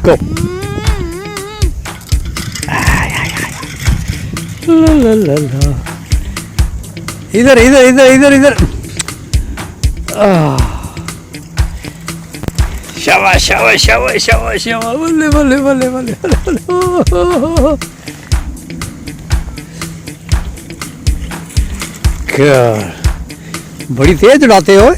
गो। ला ला ला ला, इधर इधर इधर इधर इधर। शाबाश शाबाश शाबाश शाबाश शाबाश, बल्ले बल्ले बल्ले बल्ले बल्ले। क्या बड़ी तेज उड़ाते हो।